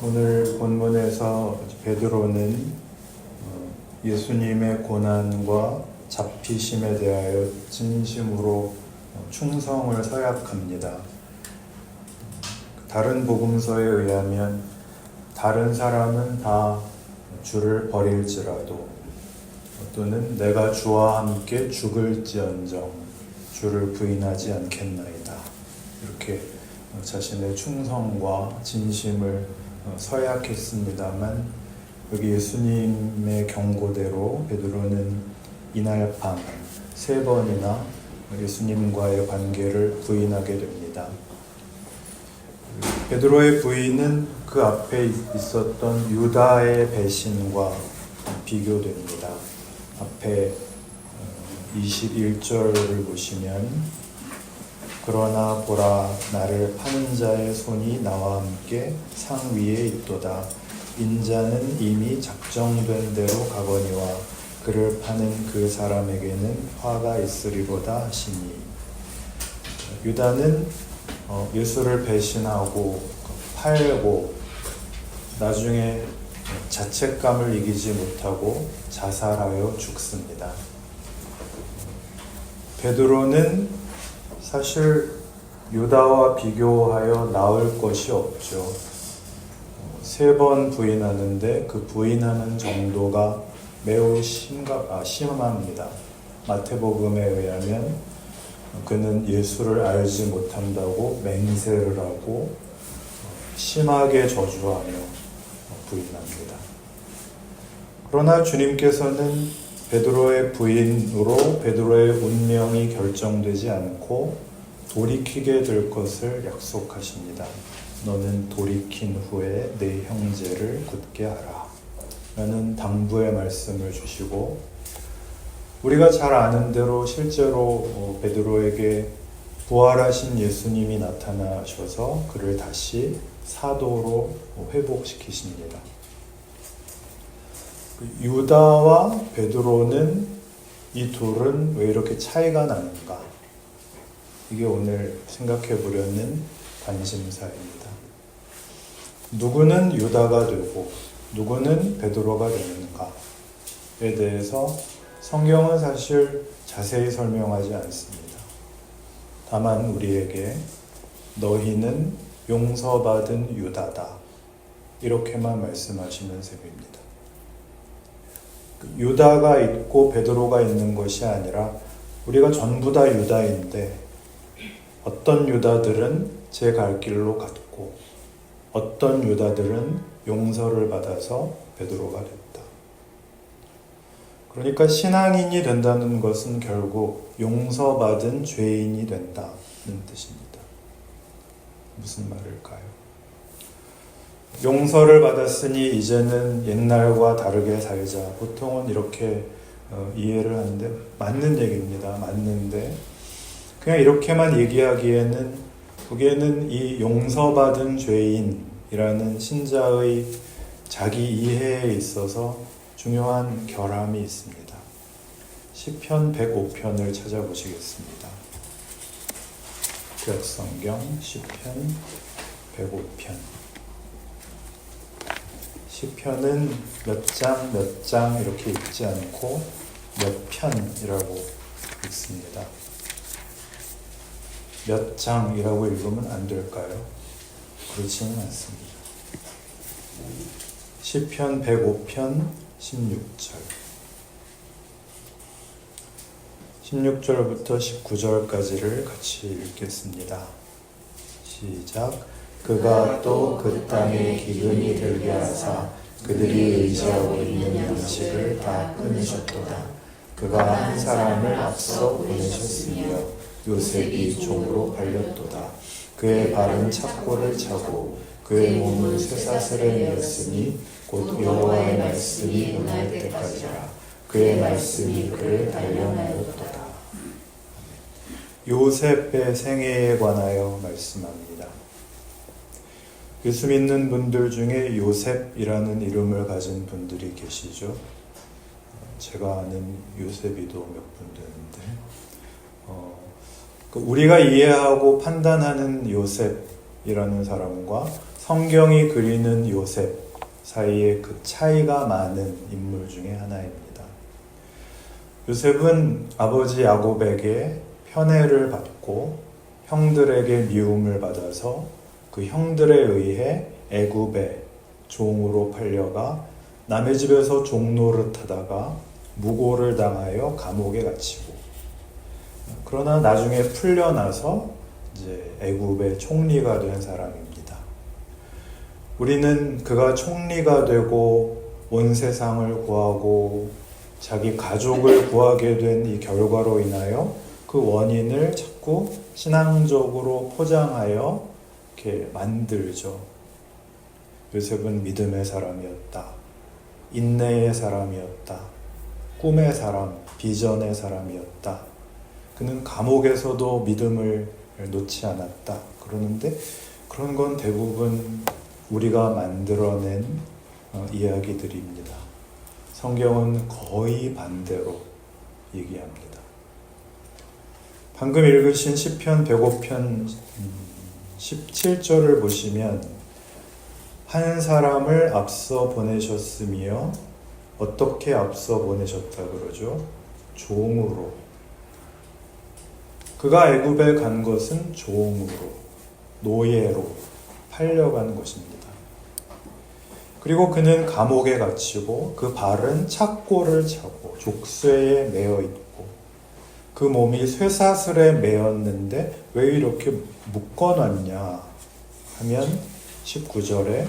오늘 본문에서 베드로는 예수님의 고난과 잡히심에 대하여 진심으로 충성을 서약합니다. 다른 복음서에 의하면 다른 사람은 다 주를 버릴지라도 또는 내가 주와 함께 죽을지언정 주를 부인하지 않겠나이다. 이렇게 자신의 충성과 진심을 서약했습니다만 여기 예수님의 경고대로 베드로는 이날 밤 3번이나 예수님과의 관계를 부인하게 됩니다. 베드로의 부인은 그 앞에 있었던 유다의 배신과 비교됩니다. 앞에 21절을 보시면 그러나 보라 나를 파는 자의 손이 나와 함께 상 위에 있도다. 인자는 이미 작정된 대로 가거니와 그를 파는 그 사람에게는 화가 있으리로다 하시니, 유다는 예수를 배신하고 팔고 나중에 자책감을 이기지 못하고 자살하여 죽습니다. 베드로는 사실 유다와 비교하여 나을 것이 없죠. 3번 부인하는데 그 부인하는 정도가 매우 심합니다. 마태복음에 의하면 그는 예수를 알지 못한다고 맹세를 하고 심하게 저주하며 부인합니다. 그러나 주님께서는 베드로의 부인으로 베드로의 운명이 결정되지 않고 돌이키게 될 것을 약속하십니다. 너는 돌이킨 후에 내 형제를 굳게 하라 라는 당부의 말씀을 주시고, 우리가 잘 아는 대로 실제로 베드로에게 부활하신 예수님이 나타나셔서 그를 다시 사도로 회복시키십니다. 유다와 베드로는 이 둘은 왜 이렇게 차이가 나는가? 이게 오늘 생각해 보려는 관심사입니다. 누구는 유다가 되고 누구는 베드로가 되는가에 대해서 성경은 사실 자세히 설명하지 않습니다. 다만 우리에게 너희는 용서받은 유다다 이렇게만 말씀하시는 셈입니다. 유다가 있고 베드로가 있는 것이 아니라 우리가 전부 다 유다인데 어떤 유다들은 제 갈 길로 갔고 어떤 유다들은 용서를 받아서 베드로가 됐다. 그러니까 신앙인이 된다는 것은 결국 용서받은 죄인이 된다는 뜻입니다. 무슨 말일까요? 용서를 받았으니 이제는 옛날과 다르게 살자. 보통은 이렇게 이해를 하는데 맞는 얘기입니다. 맞는데 그냥 이렇게만 얘기하기에는 거기에는 이 용서받은 죄인이라는 신자의 자기 이해에 있어서 중요한 결함이 있습니다. 시편 105편을 찾아보시겠습니다. 구약성경 시편 105편. 시편은 몇 장 이렇게 읽지 않고 몇 편이라고 읽습니다. 몇 장이라고 읽으면 안 될까요? 그렇지는 않습니다. 시편 105편 16절 16절부터 19절까지를 같이 읽겠습니다. 시작. 그가 또 그 땅에 기근이 들게 하사 그들이 의지하고 있는 양식을 다 끊으셨도다. 그가 한 사람을 앞서 보내셨으며 요셉이 종으로 팔렸도다. 그의 발은 착고를 차고 그의 몸은 쇠사슬에 매였으니 곧 여호와의 말씀이 응할 때까지라. 그의 말씀이 그를 단련하였도다. 요셉의 생애에 관하여 말씀합니다. 예수 믿는 분들 중에 요셉이라는 이름을 가진 분들이 계시죠. 제가 아는 요셉이도 몇 분 되는데 우리가 이해하고 판단하는 요셉이라는 사람과 성경이 그리는 요셉 사이에 그 차이가 많은 인물 중에 하나입니다. 요셉은 아버지 야곱에게 편애를 받고 형들에게 미움을 받아서 그 형들에 의해 애굽에 종으로 팔려가 남의 집에서 종노릇하다가 무고를 당하여 감옥에 갇히고, 그러나 나중에 풀려나서 이제 애굽의 총리가 된 사람입니다. 우리는 그가 총리가 되고 온 세상을 구하고 자기 가족을 구하게 된 이 결과로 인하여 그 원인을 자꾸 신앙적으로 포장하여 이렇게 만들죠. 요셉은 믿음의 사람이었다. 인내의 사람이었다. 꿈의 사람, 비전의 사람이었다. 그는 감옥에서도 믿음을 놓지 않았다. 그러는데 그런 건 대부분 우리가 만들어낸 이야기들입니다. 성경은 거의 반대로 얘기합니다. 방금 읽으신 시편 105편 17절을 보시면 한 사람을 앞서 보내셨으며 어떻게 앞서 보내셨다 그러죠? 종으로. 그가 애굽에 간 것은 종으로, 노예로 팔려간 것입니다. 그리고 그는 감옥에 갇히고 그 발은 착고를 차고 족쇄에 매어 있고 그 몸이 쇠사슬에 매었는데 왜 이렇게 묶어놨냐 하면 19절에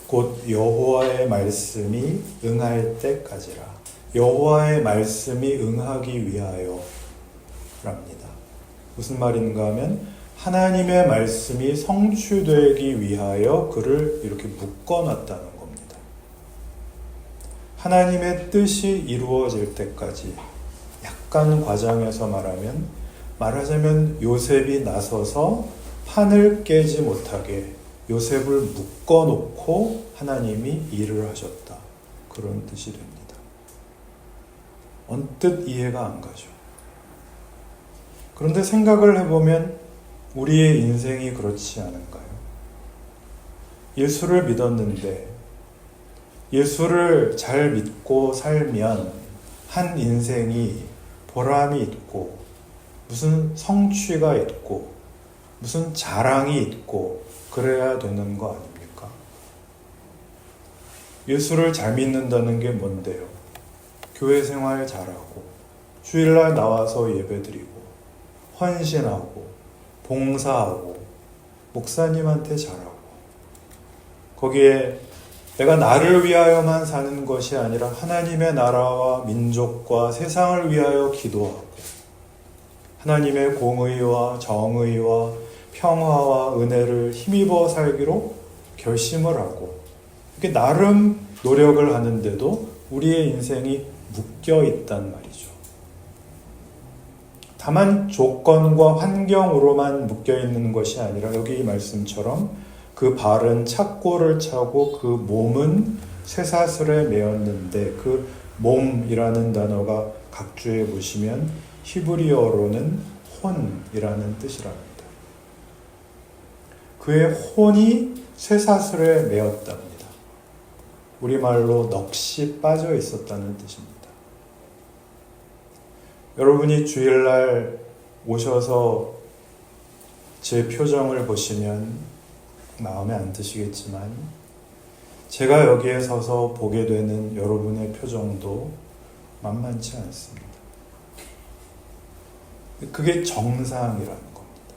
곧 여호와의 말씀이 응할 때까지라. 여호와의 말씀이 응하기 위하여 랍니다. 무슨 말인가 하면 하나님의 말씀이 성취되기 위하여 그를 이렇게 묶어놨다는 겁니다. 하나님의 뜻이 이루어질 때까지, 약간 과장해서 말하자면 요셉이 나서서 판을 깨지 못하게 요셉을 묶어놓고 하나님이 일을 하셨다. 그런 뜻이 됩니다. 언뜻 이해가 안 가죠. 그런데 생각을 해보면 우리의 인생이 그렇지 않은가요? 예수를 믿었는데 예수를 잘 믿고 살면 한 인생이 보람이 있고 무슨 성취가 있고 무슨 자랑이 있고 그래야 되는 거 아닙니까? 예수를 잘 믿는다는 게 뭔데요? 교회 생활 잘하고 주일날 나와서 예배드리고 헌신하고 봉사하고 목사님한테 잘하고, 거기에 내가 나를 위하여만 사는 것이 아니라 하나님의 나라와 민족과 세상을 위하여 기도하고 하나님의 공의와 정의와 평화와 은혜를 힘입어 살기로 결심을 하고, 이렇게 나름 노력을 하는데도 우리의 인생이 묶여 있단 말이죠. 다만 조건과 환경으로만 묶여 있는 것이 아니라 여기 이 말씀처럼 그 발은 착고를 차고 그 몸은 쇠사슬에 매었는데, 그 몸이라는 단어가 각주에 보시면 히브리어로는 혼이라는 뜻이랍니다. 그의 혼이 쇠사슬에 매었답니다. 우리말로 넋이 빠져 있었다는 뜻입니다. 여러분이 주일날 오셔서 제 표정을 보시면 마음에 안 드시겠지만 제가 여기에 서서 보게 되는 여러분의 표정도 만만치 않습니다. 그게 정상이라는 겁니다.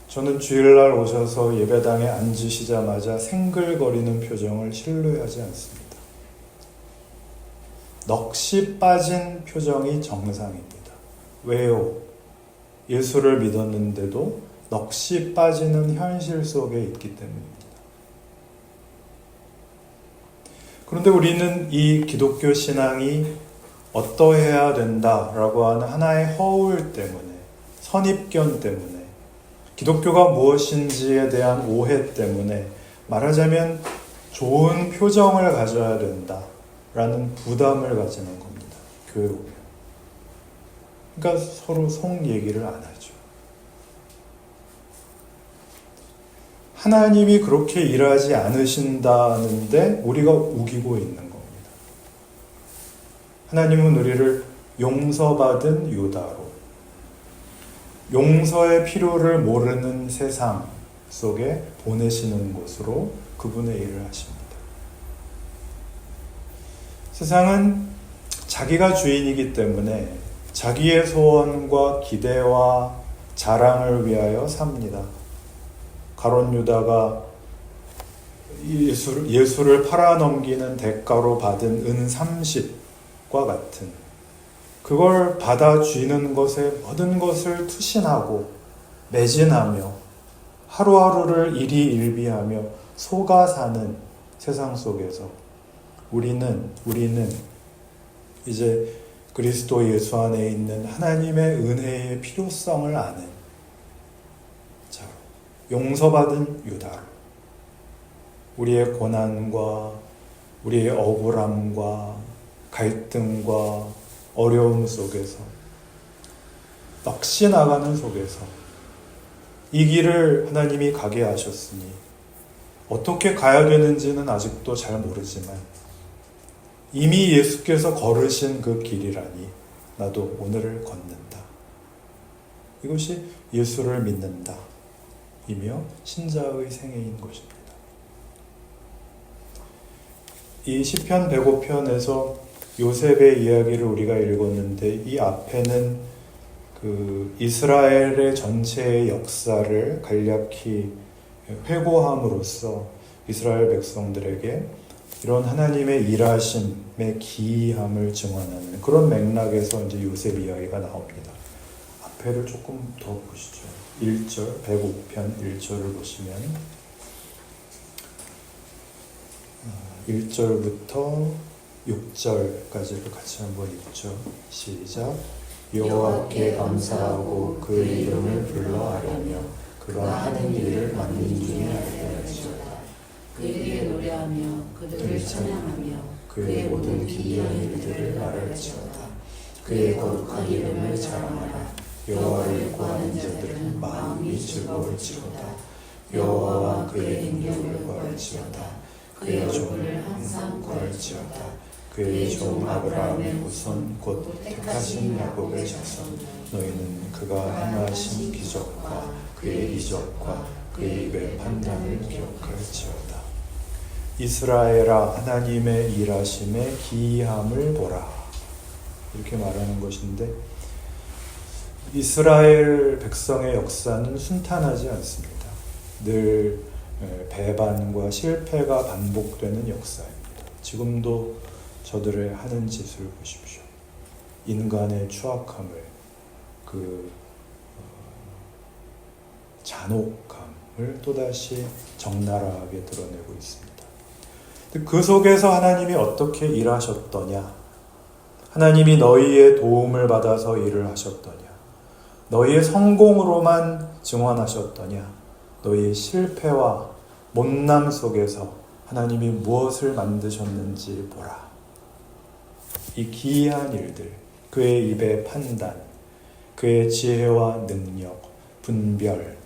저는 주일날 오셔서 예배당에 앉으시자마자 생글거리는 표정을 신뢰하지 않습니다. 넋이 빠진 표정이 정상입니다. 왜요? 예수를 믿었는데도 넋이 빠지는 현실 속에 있기 때문입니다. 그런데 우리는 이 기독교 신앙이 어떠해야 된다라고 하는 하나의 허울 때문에, 선입견 때문에, 기독교가 무엇인지에 대한 오해 때문에, 말하자면 좋은 표정을 가져야 된다라는 부담을 가지는 겁니다. 교회 오면. 그러니까 서로 속 얘기를 안 하죠. 하나님이 그렇게 일하지 않으신다는데 우리가 우기고 있는 겁니다. 하나님은 우리를 용서받은 유다로, 용서의 필요를 모르는 세상 속에 보내시는 곳으로 그분의 일을 하십니다. 세상은 자기가 주인이기 때문에 자기의 소원과 기대와 자랑을 위하여 삽니다. 가룟 유다가 예수를 팔아넘기는 대가로 받은 은 30과 같은, 그걸 받아 쥐는 것에 모든 것을 투신하고 매진하며 하루하루를 일희일비하며 속아 사는 세상 속에서 우리는 이제 그리스도 예수 안에 있는 하나님의 은혜의 필요성을 아는 자, 용서받은 유다로 우리의 고난과 우리의 억울함과 갈등과 어려움 속에서 넋이 나가는 속에서 이 길을 하나님이 가게 하셨으니 어떻게 가야 되는지는 아직도 잘 모르지만 이미 예수께서 걸으신 그 길이라니 나도 오늘을 걷는다. 이것이 예수를 믿는다 이며 신자의 생애인 것입니다. 이 시편 105편에서 요셉의 이야기를 우리가 읽었는데 이 앞에는 그 이스라엘의 전체의 역사를 간략히 회고함으로써 이스라엘 백성들에게 이런 하나님의 일하심의 기이함을 증언하는 그런 맥락에서 이제 요셉 이야기가 나옵니다. 앞에를 조금 더 보시죠. 1절, 105편 1절을 보시면 1절부터 6절까지를 같이 한번 읽죠. 시작. 여호와께 감사하고 그의 이름을 불러하려며 그가 하는 일을 만민 중에 알려주시다. 그에게 노래하며 그들을 찬양하며 그의 모든 기이한 일들을 말할지어다. 그의 거룩한 이름을 자랑하라. 여호와를 구하는 자들은 마음이 즐거울지어다. 여호와와 그의 행동을 구할지어다. 그의 종을 항상 구할지어다. 그의 종 아브라함의 후손 곧 택하신 야곱의 자손 너희는 그가 행하신 기적과 그의 이적과 그의 입의 판단을 기억할지어다. 이스라엘아 하나님의 일하심의 기이함을 보라. 이렇게 말하는 것인데 이스라엘 백성의 역사는 순탄하지 않습니다. 늘 배반과 실패가 반복되는 역사입니다. 지금도 저들의 하는 짓을 보십시오. 인간의 추악함을, 그 잔혹함을 또다시 적나라하게 드러내고 있습니다. 그 속에서 하나님이 어떻게 일하셨더냐? 하나님이 너희의 도움을 받아서 일을 하셨더냐? 너희의 성공으로만 증언하셨더냐? 너희의 실패와 못남 속에서 하나님이 무엇을 만드셨는지 보라. 이 기이한 일들, 그의 입의 판단, 그의 지혜와 능력, 분별을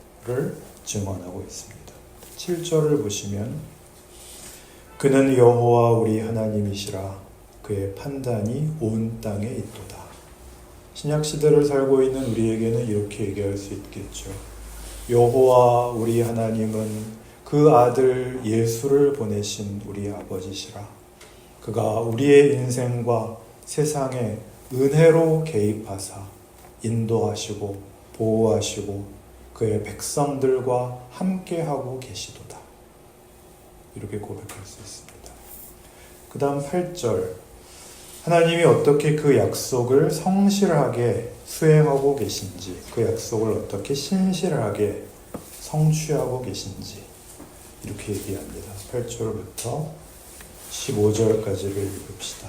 증언하고 있습니다. 7절을 보시면 그는 여호와 우리 하나님이시라. 그의 판단이 온 땅에 있도다. 신약시대를 살고 있는 우리에게는 이렇게 얘기할 수 있겠죠. 여호와 우리 하나님은 그 아들 예수를 보내신 우리 아버지시라. 그가 우리의 인생과 세상에 은혜로 개입하사 인도하시고 보호하시고 그의 백성들과 함께하고 계시도다. 이렇게 고백할 수 있습니다. 그 다음 8절 하나님이 어떻게 그 약속을 성실하게 수행하고 계신지, 그 약속을 어떻게 신실하게 성취하고 계신지 이렇게 얘기합니다. 8절부터 15절까지를 읽읍시다.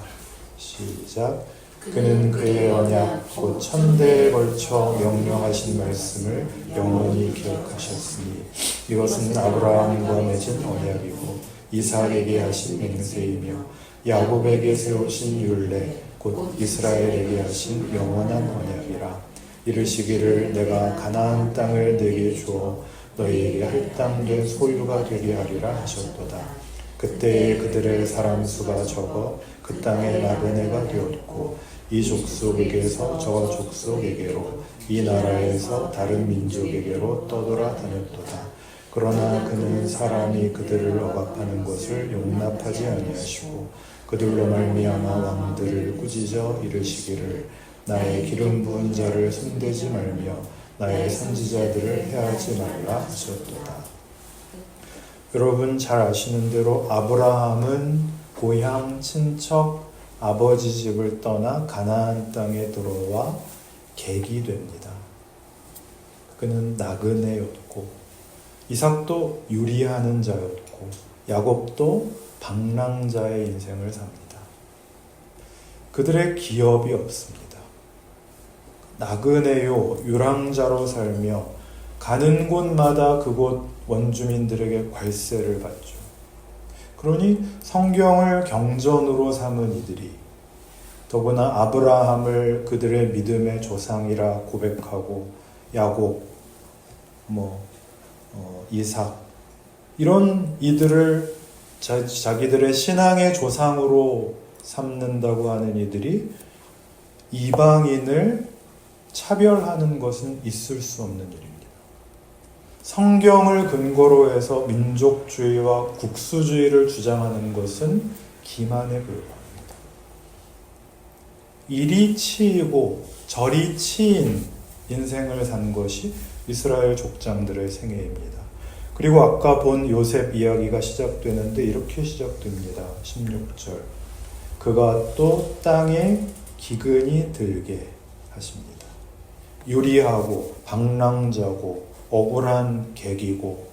시작. 그는 그의 언약 곧 천대에 걸쳐 명령하신 말씀을 영원히 기억하셨으니 이것은 아브라함과 맺은 언약이고 이삭에게 하신 맹세이며 야곱에게 세우신 율례 곧 이스라엘에게 하신 영원한 언약이라. 이르시기를 내가 가나안 땅을 내게 주어 너희에게 할당된 소유가 되게 하리라 하셨도다. 그때 그들의 사람 수가 적어 그 땅에 나그네가 되었고 이 족속에게서 저 족속에게로 이 나라에서 다른 민족에게로 떠돌아 다녔도다. 그러나 그는 사람이 그들을 억압하는 것을 용납하지 아니하시고 그들로 말미암아 왕들을 꾸짖어 이르시기를 나의 기름 부은 자를 손대지 말며 나의 선지자들을 해하지 말라 하셨도다. 여러분 잘 아시는 대로 아브라함은 고향 친척 아버지 집을 떠나 가나안 땅에 들어와 객이 됩니다. 그는 나그네였고 이삭도 유리하는 자였고 야곱도 방랑자의 인생을 삽니다. 그들의 기업이 없습니다. 나그네요 유랑자로 살며 가는 곳마다 그곳 원주민들에게 관세를 받죠. 그러니 성경을 경전으로 삼은 이들이 더구나 아브라함을 그들의 믿음의 조상이라 고백하고 야곱, 이삭 이런 이들을 자기들의 신앙의 조상으로 삼는다고 하는 이들이 이방인을 차별하는 것은 있을 수 없는 일입니다. 성경을 근거로 해서 민족주의와 국수주의를 주장하는 것은 기만에 불과합니다. 이리 치이고 저리 치인 인생을 산 것이 이스라엘 족장들의 생애입니다. 그리고 아까 본 요셉 이야기가 시작되는데 이렇게 시작됩니다. 16절 그가 또 땅에 기근이 들게 하십니다. 유리하고 방랑자고 억울한 객이고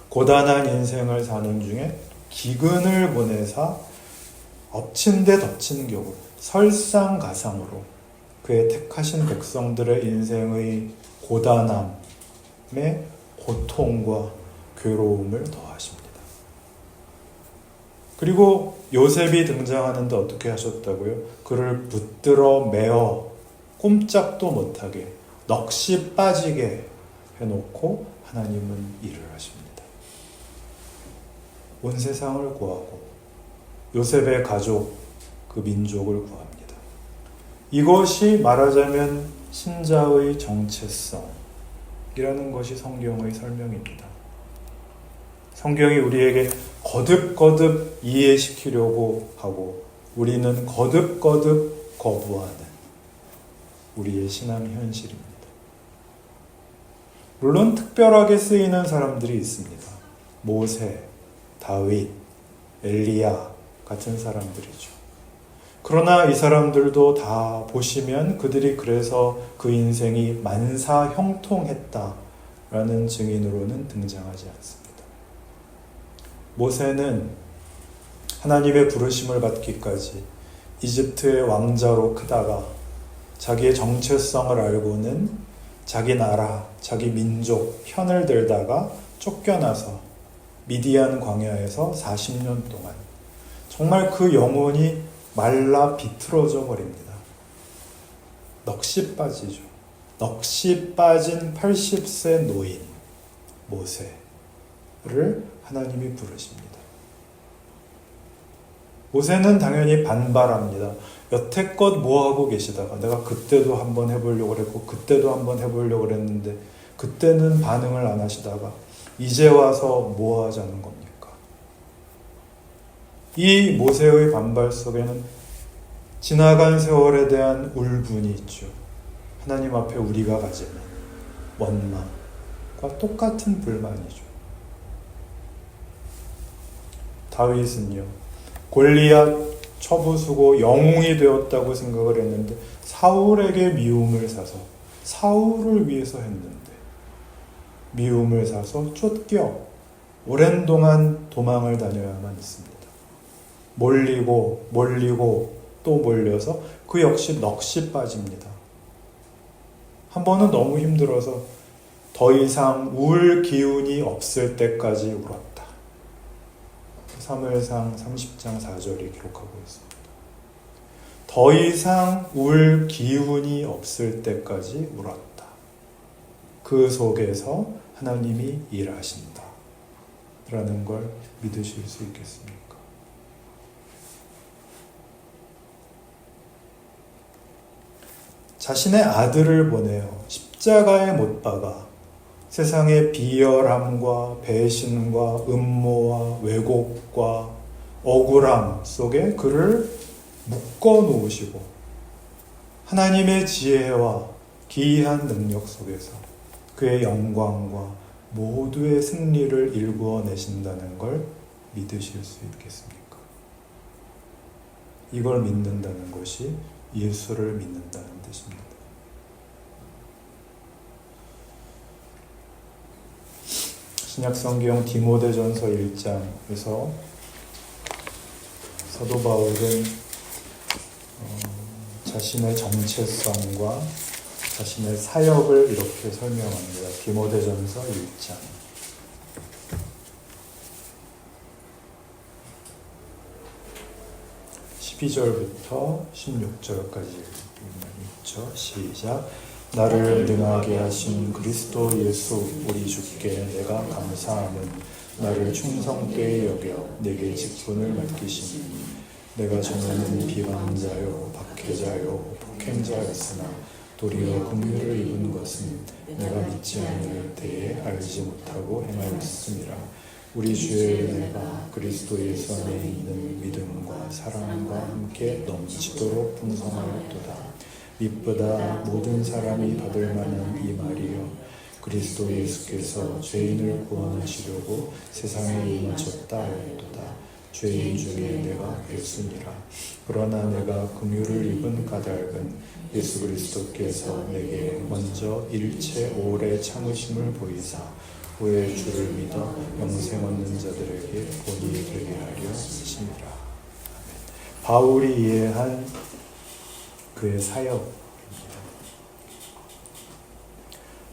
고단한 인생을 사는 중에 기근을 보내사 엎친 데 덮친 격으로 설상가상으로 그의 택하신 백성들의 인생의 고단함에 고통과 괴로움을 더하십니다. 그리고 요셉이 등장하는데 어떻게 하셨다고요? 그를 붙들어 매어 꼼짝도 못하게 넋이 빠지게 해놓고 하나님은 일을 하십니다. 온 세상을 구하고 요셉의 가족, 그 민족을 구합니다. 이것이 말하자면 신자의 정체성이라는 것이 성경의 설명입니다. 성경이 우리에게 거듭거듭 이해시키려고 하고 우리는 거듭거듭 거부하는 우리의 신앙 현실입니다. 물론 특별하게 쓰이는 사람들이 있습니다. 모세, 다윗, 엘리야 같은 사람들이죠. 그러나 이 사람들도 다 보시면 그들이 그래서 그 인생이 만사 형통했다라는 증인으로는 등장하지 않습니다. 모세는 하나님의 부르심을 받기까지 이집트의 왕자로 크다가 자기의 정체성을 알고는 자기 나라, 자기 민족 편을 들다가 쫓겨나서 미디안 광야에서 40년 동안 정말 그 영혼이 말라 비틀어져 버립니다. 넋이 빠지죠. 넋이 빠진 80세 노인 모세를 하나님이 부르십니다. 모세는 당연히 반발합니다. 여태껏 뭐하고 계시다가 내가 그때도 한번 해보려고 그랬고 그때도 한번 해보려고 그랬는데 그때는 반응을 안 하시다가 이제 와서 뭐 하자는 겁니까? 이 모세의 반발 속에는 지나간 세월에 대한 울분이 있죠. 하나님 앞에 우리가 가지는 원망과 똑같은 불만이죠. 다윗은요, 골리앗 처부수고 영웅이 되었다고 생각을 했는데 사울에게 미움을 사서 사울을 위해서 했는데 미움을 사서 쫓겨 오랜 동안 도망을 다녀야만 했습니다. 몰리고 또 몰려서 그 역시 넋이 빠집니다. 한 번은 너무 힘들어서 더 이상 울 기운이 없을 때까지 울었다. 사무엘상 30장 4절이 기록하고 있습니다. 더 이상 울 기운이 없을 때까지 울었다. 그 속에서 하나님이 일하신다 라는 걸 믿으실 수 있겠습니까? 자신의 아들을 보내어 십자가에 못 박아 세상의 비열함과 배신과 음모와 왜곡과 억울함 속에 그를 묶어 놓으시고 하나님의 지혜와 기이한 능력 속에서 그의 영광과 모두의 승리를 일구어 내신다는 걸 믿으실 수 있겠습니까? 이걸 믿는다는 것이 예수를 믿는다는 뜻입니다. 신약성경 디모데전서 1장에서 사도 바울은 자신의 정체성과 자신의 사역을 이렇게 설명합니다. 디모데전서 1장 12절부터 16절까지 읽죠. 시작. 나를 능하게 하신 그리스도 예수 우리 주께 내가 감사함은 나를 충성되이 여겨 내게 직분을 맡기시니 내가 전에는 비방자요 박해자요 폭행자였으나 도리어 긍휼을 입은 것은 내가 믿지 않을 때에 알지 못하고 행하였음이라. 우리 주의 은혜가 그리스도 예수 안에 있는 믿음과 사랑과 함께 넘치도록 풍성하였도다. 믿보다 모든 사람이 받을 만한 이 말이여 그리스도 예수께서 죄인을 구원하시려고 세상에 임하셨다 하였도다. 죄인 중에 내가 예수니라. 그러나 내가 긍휼을 입은 까닭은 예수 그리스도께서 내게 먼저 일체 오래 참으심을 보이사 후에 주를 믿어 영생 얻는 자들에게 본이 되게 하려 하심이라. 바울이 이해한 그의 사역입니다.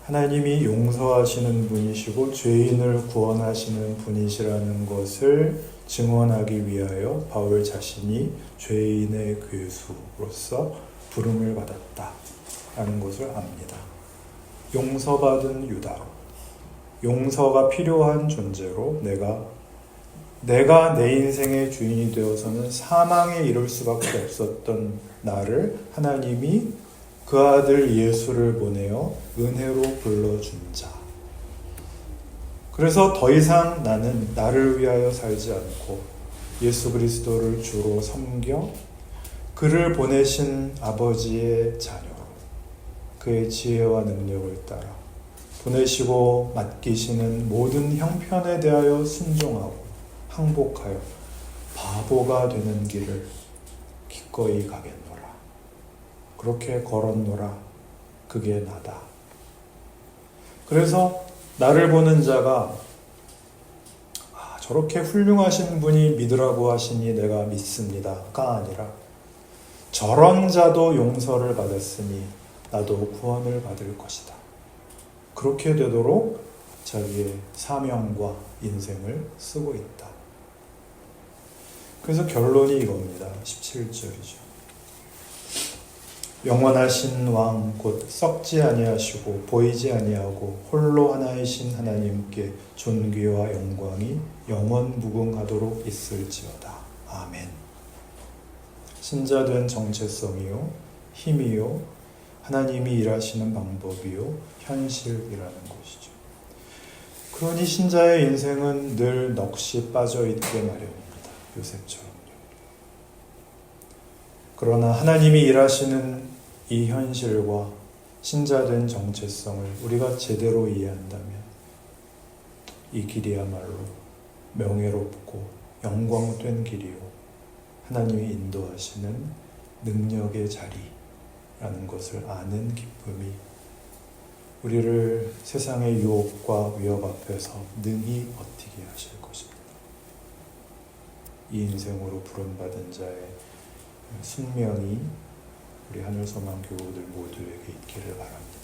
하나님이 용서하시는 분이시고 죄인을 구원하시는 분이시라는 것을 증언하기 위하여 바울 자신이 죄인의 괴수로서 부름을 받았다라는 것을 압니다. 용서받은 유다, 용서가 필요한 존재로 내가 내 인생의 주인이 되어서는 사망에 이를 수밖에 없었던 나를 하나님이 그 아들 예수를 보내어 은혜로 불러준 자. 그래서 더 이상 나는 나를 위하여 살지 않고 예수 그리스도를 주로 섬겨 그를 보내신 아버지의 자녀로 그의 지혜와 능력을 따라 보내시고 맡기시는 모든 형편에 대하여 순종하고 항복하여 바보가 되는 길을 기꺼이 가겠노라. 그렇게 걸었노라. 그게 나다. 그래서 나를 보는 자가 저렇게 훌륭하신 분이 믿으라고 하시니 내가 믿습니다가 아니라 저런 자도 용서를 받았으니 나도 구원을 받을 것이다. 그렇게 되도록 자기의 사명과 인생을 쓰고 있다. 그래서 결론이 이겁니다. 17절이죠. 영원하신 왕 곧 썩지 아니하시고 보이지 아니하고 홀로 하나이신 하나님께 존귀와 영광이 영원 무궁하도록 있을지어다. 아멘. 신자된 정체성이요 힘이요 하나님이 일하시는 방법이요 현실이라는 것이죠. 그러니 신자의 인생은 늘 넋이 빠져있게 마련입니다. 요셉처럼요. 그러나 하나님이 일하시는 이 현실과 신자된 정체성을 우리가 제대로 이해한다면 이 길이야말로 명예롭고 영광된 길이요 하나님이 인도하시는 능력의 자리라는 것을 아는 기쁨이 우리를 세상의 유혹과 위협 앞에서 능히 버티게 하실 것입니다. 이 인생으로 부름받은 자의 숙명이 우리 하늘소망 교우들 모두에게 있기를 바랍니다.